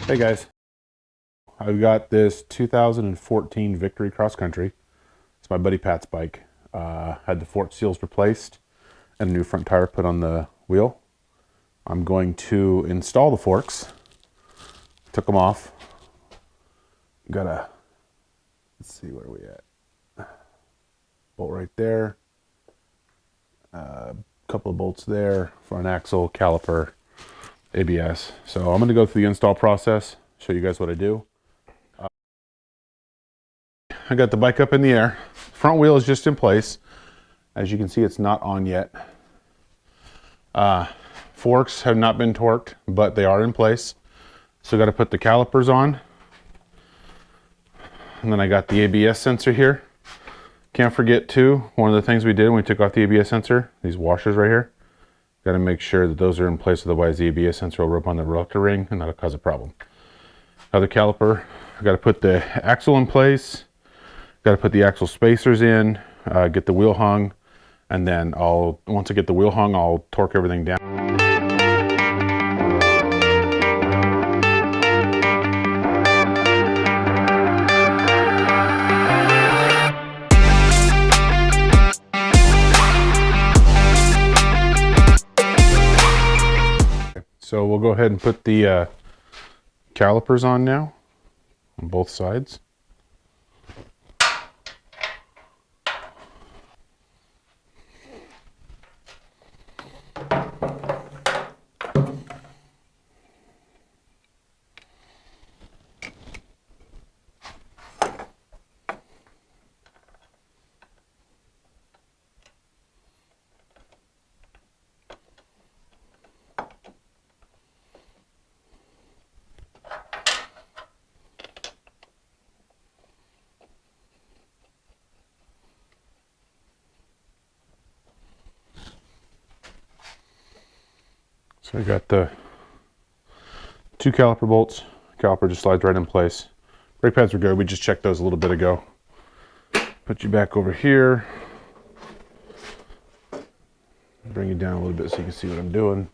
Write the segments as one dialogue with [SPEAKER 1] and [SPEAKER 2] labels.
[SPEAKER 1] Hey guys, I've got this 2014 Victory Cross Country. It's my buddy Pat's bike. Had the fork seals replaced and a new front tire put on the wheel. I'm going to install the forks. Took them off. Let's see, where are we at? Bolt right there. A couple of bolts there for an axle, caliper, ABS. So I'm going to go through the install process, show you guys what I do. I got the bike up in the air. Front wheel is just in place. As you can see, it's not on yet. Forks have not been torqued, but they are in place. So I got to put the calipers on. And then I got the ABS sensor here. Can't forget too, one of the things we did when we took off the ABS sensor, these washers right here. Got to make sure that those are in place, otherwise the ABS sensor will rip on the reluctor ring and that'll cause a problem. Other caliper, I got to put the axle in place. Got to put the axle spacers in, get the wheel hung, and then once I get the wheel hung, I'll torque everything down. So we'll go ahead and put the calipers on now, on both sides. So I got the two caliper bolts. Caliper just slides right in place. Brake pads are good. We just checked those a little bit ago. Put you back over here. Bring you down a little bit so you can see what I'm doing.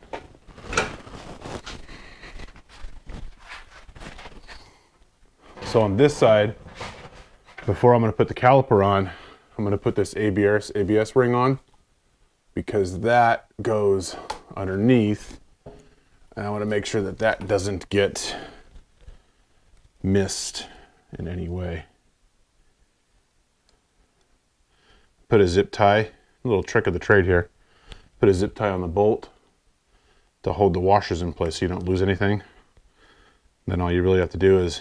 [SPEAKER 1] So on this side, before I'm going to put the caliper on, I'm going to put this ABS ring on, because that goes underneath. And I want to make sure that that doesn't get missed in any way. Put a zip tie, a little trick of the trade here. Put a zip tie on the bolt to hold the washers in place so you don't lose anything. Then all you really have to do is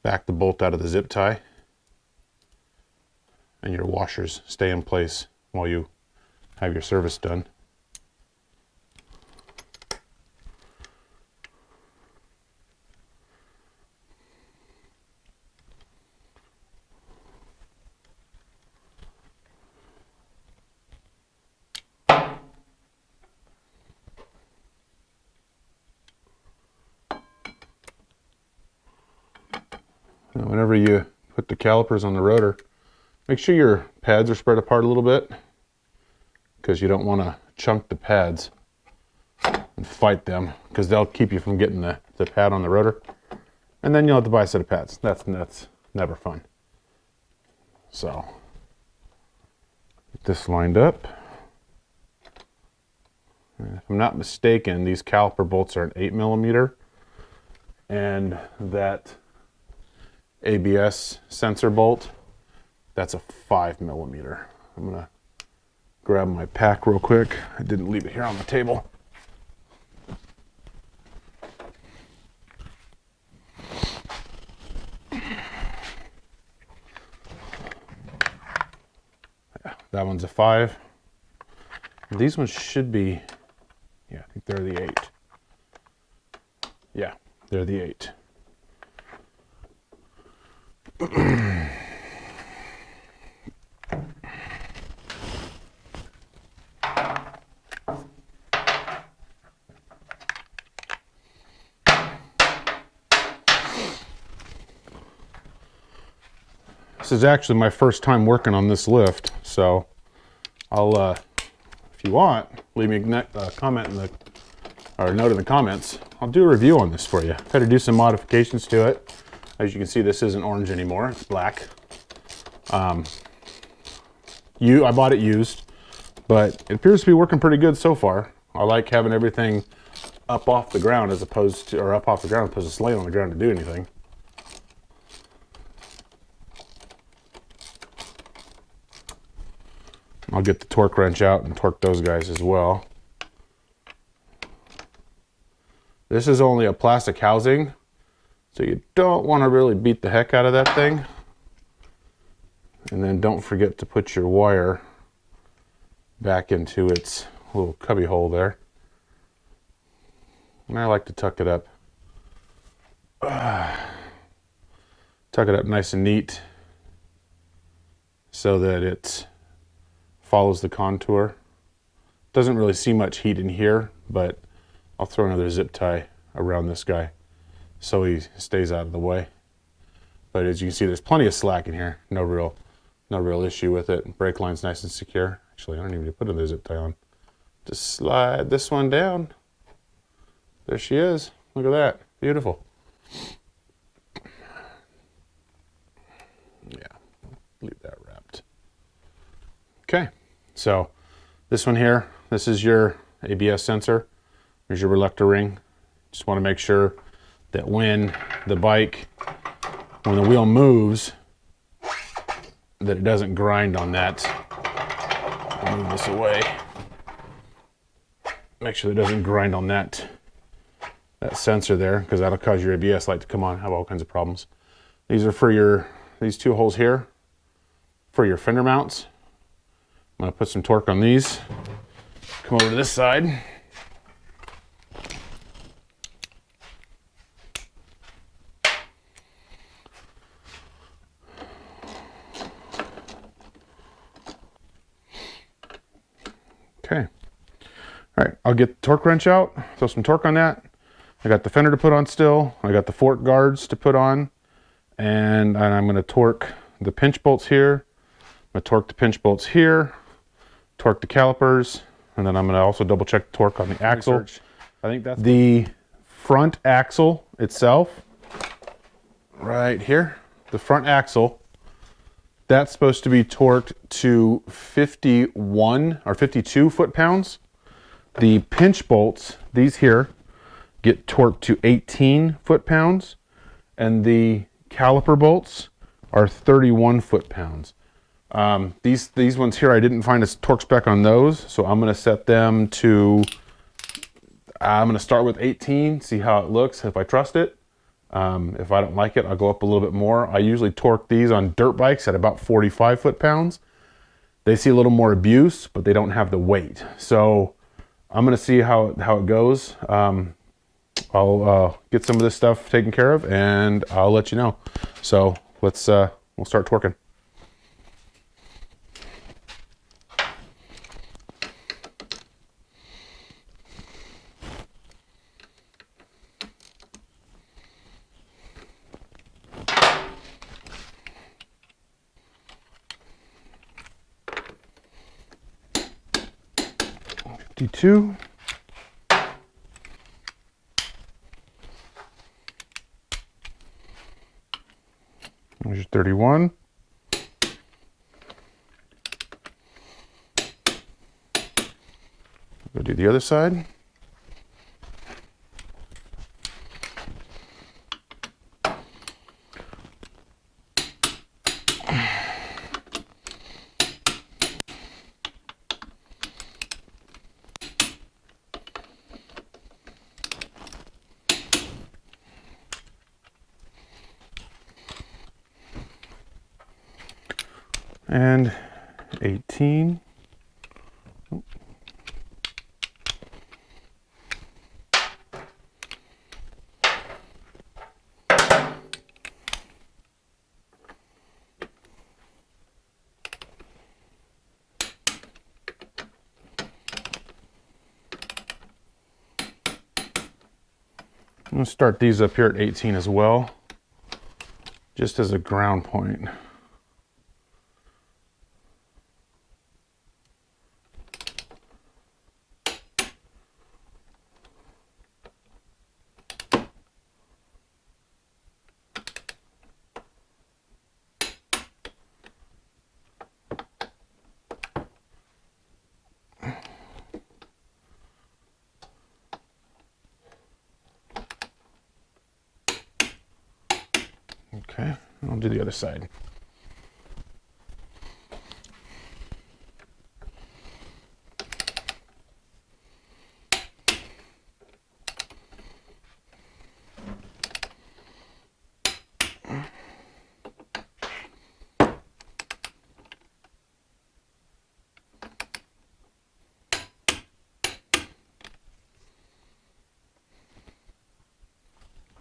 [SPEAKER 1] back the bolt out of the zip tie and your washers stay in place while you have your service done. Now, whenever you put the calipers on the rotor, make sure your pads are spread apart a little bit, because you don't want to chunk the pads and fight them, because they'll keep you from getting the pad on the rotor. And then you'll have to buy a set of pads. That's never fun. So, get this lined up. And if I'm not mistaken, these caliper bolts are an 8mm, and that ABS sensor bolt, that's a 5mm. I'm gonna grab my pack real quick. I didn't leave it here on the table. Yeah, that one's a 5. These ones should be, yeah, I think they're the 8. Yeah, they're the 8. This is actually my first time working on this lift, so I'll, if you want, leave me a comment or a note in the comments I'll do a review on this for you. I've had to do some modifications to it. As you can see, this isn't orange anymore, it's black. I bought it used, but it appears to be working pretty good so far. I like having everything up off the ground as opposed to, or up off the ground as opposed to laying on the ground to do anything. I'll get the torque wrench out and torque those guys as well. This is only a plastic housing, so you don't want to really beat the heck out of that thing. And then don't forget to put your wire back into its little cubby hole there. And I like to tuck it up. Tuck it up nice and neat so that it follows the contour. Doesn't really see much heat in here, but I'll throw another zip tie around this guy so he stays out of the way. But as you can see, there's plenty of slack in here. No real issue with it. Brake line's nice and secure. Actually, I don't even need to put another zip tie on. Just slide this one down. There she is. Look at that. Beautiful. Yeah, leave that wrapped. Okay, so this one here, this is your ABS sensor. Here's your reluctor ring. Just want to make sure that when the wheel moves, that it doesn't grind on that. I'll move this away. Make sure it doesn't grind on that sensor there, because that'll cause your ABS light to come on, have all kinds of problems. These are for these two holes here, for your fender mounts. I'm going to put some torque on these. Come over to this side. Okay. All right, I'll get the torque wrench out, throw some torque on that. I got the fender to put on still. I got the fork guards to put on. And I'm going to torque the pinch bolts here. I'm going to torque the pinch bolts here. Torque the calipers. And then I'm going to also double check the torque on the axle. I think that's the front axle itself. Right here. The front axle. That's supposed to be torqued to 51 or 52 foot-pounds. The pinch bolts, these here, get torqued to 18 foot-pounds. And the caliper bolts are 31 foot-pounds. These ones here, I didn't find a torque spec on those, so I'm going to set them to, I'm going to start with 18, see how it looks, if I trust it. If I don't like it, I'll go up a little bit more. I usually torque these on dirt bikes at about 45 foot-pounds. They see a little more abuse, but they don't have the weight. So I'm going to see how it goes. I'll get some of this stuff taken care of, and I'll let you know. So we'll start torquing. D2. There's your 31. Go do the other side. And 18. I'm going to start these up here at 18 as well, just as a ground point. Okay, I'll do the other side.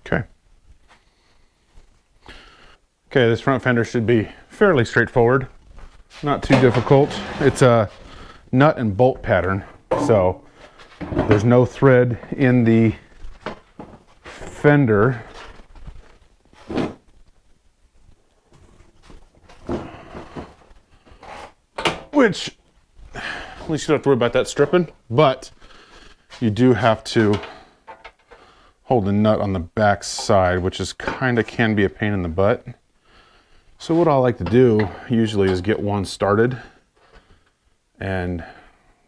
[SPEAKER 1] Okay. Okay, this front fender should be fairly straightforward, not too difficult. It's a nut and bolt pattern, so there's no thread in the fender. Which, at least you don't have to worry about that stripping, but you do have to hold the nut on the back side, which is kind of can be a pain in the butt. So what I like to do usually is get one started and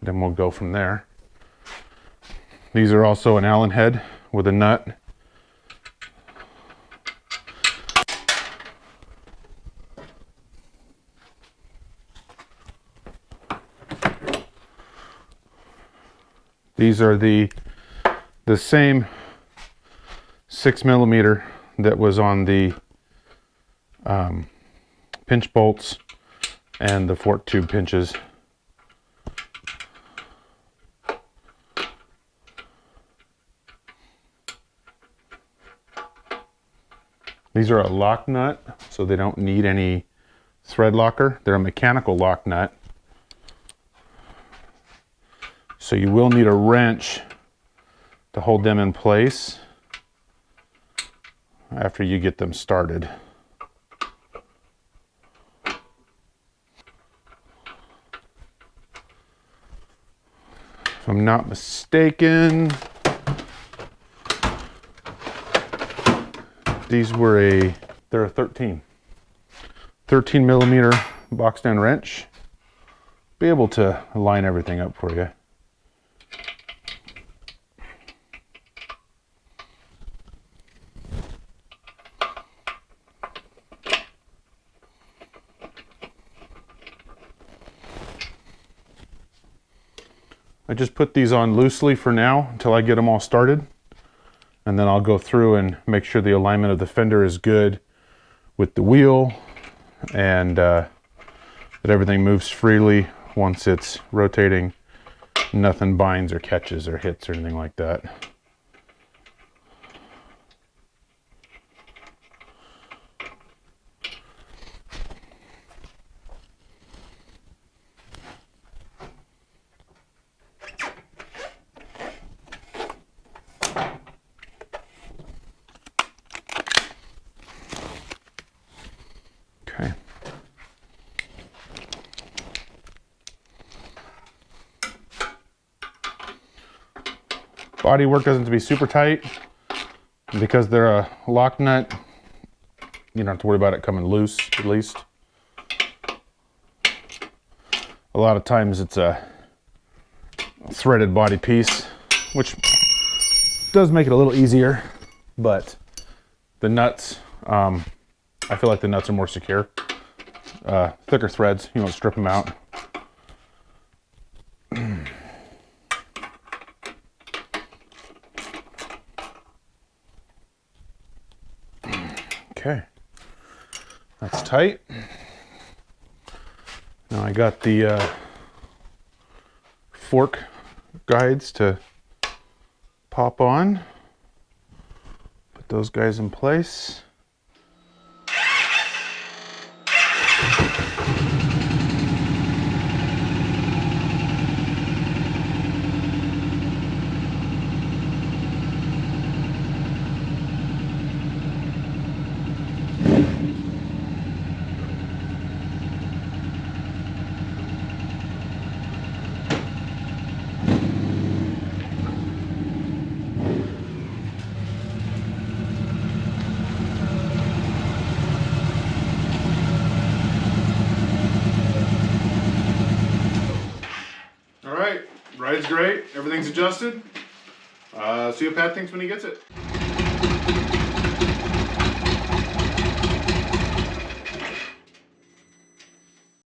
[SPEAKER 1] then we'll go from there. These are also an Allen head with a nut. These are the same 6mm that was on the pinch bolts and the fork tube pinches. These are a lock nut, so they don't need any thread locker. They're a mechanical lock nut. So you will need a wrench to hold them in place after you get them started. If I'm not mistaken, these were they're a 13mm box down wrench. Be able to line everything up for you. I just put these on loosely for now until I get them all started. And then I'll go through and make sure the alignment of the fender is good with the wheel and that everything moves freely once it's rotating. Nothing binds or catches or hits or anything like that. Okay. Body work doesn't have to be super tight. Because they're a lock nut, you don't have to worry about it coming loose, at least. A lot of times it's a threaded body piece, which does make it a little easier, but the nuts, I feel like the nuts are more secure. Thicker threads, you don't strip them out. Okay, that's tight. Now I got the fork guides to pop on. Put those guys in place. All right, ride's great. Everything's adjusted. See what Pat thinks when he gets it.